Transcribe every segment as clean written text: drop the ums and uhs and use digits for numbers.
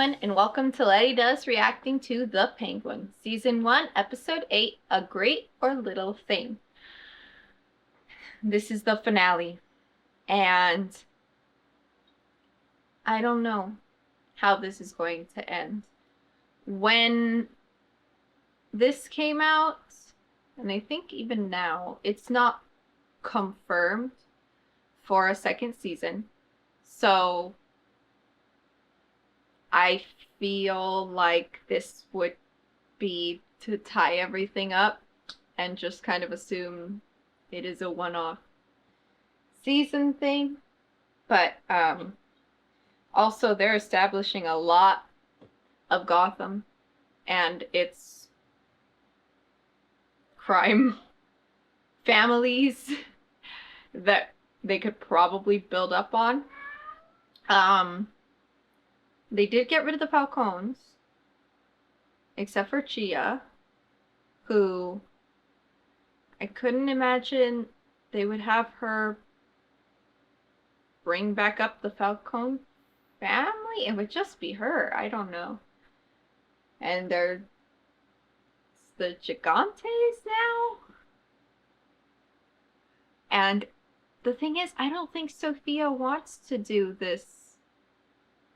everyone, and welcome to Letty Does reacting to The Penguin, Season 1, Episode 8, A Great or Little Thing. This is the finale, and I don't know how this is going to end. When this came out, and I think even now, it's not confirmed for a second season, so I feel like this would be to tie everything up and just kind of assume it is a one-off season thing. But also they're establishing a lot of Gotham and its crime families that they could probably build up on. They did get rid of the Falcons, except for Chia, who I couldn't imagine they would have her bring back up the Falcone family. It would just be her. I don't know. And there's the Gigantes now. And the thing is, I don't think Sophia wants to do this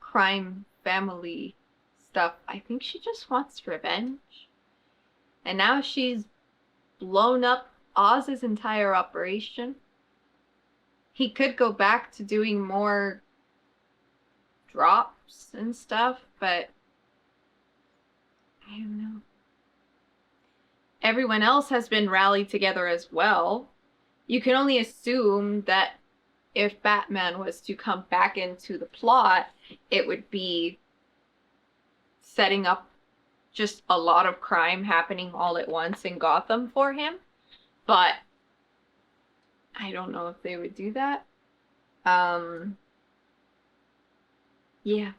crime family stuff. I think she just wants revenge. And now she's blown up Oz's entire operation. He could go back to doing more drops and stuff, but I don't know. Everyone else has been rallied together as well. You can only assume that if Batman was to come back into the plot, it would be setting up just a lot of crime happening all at once in Gotham for him. But I don't know if they would do that. Yeah,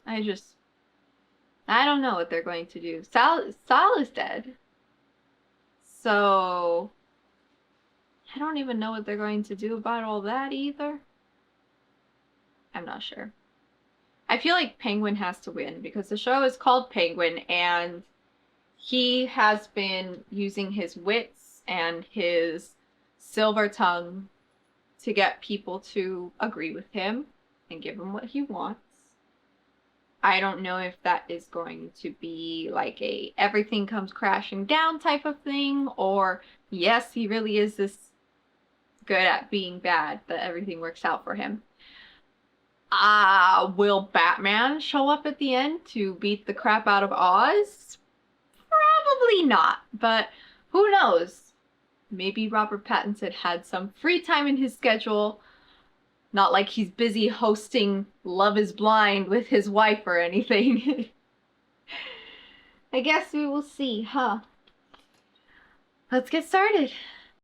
I don't know what they're going to do. Sal is dead. So I don't even know what they're going to do about all that either. I'm not sure. I feel like Penguin has to win because the show is called Penguin and he has been using his wits and his silver tongue to get people to agree with him and give him what he wants. I don't know if that is going to be like a everything comes crashing down type of thing, or yes, he really is this good at being bad that everything works out for him. Will Batman show up at the end to beat the crap out of Oz? Probably not, but who knows? Maybe Robert Pattinson had some free time in his schedule. Not like he's busy hosting Love is Blind with his wife or anything. I guess we will see, huh? Let's get started.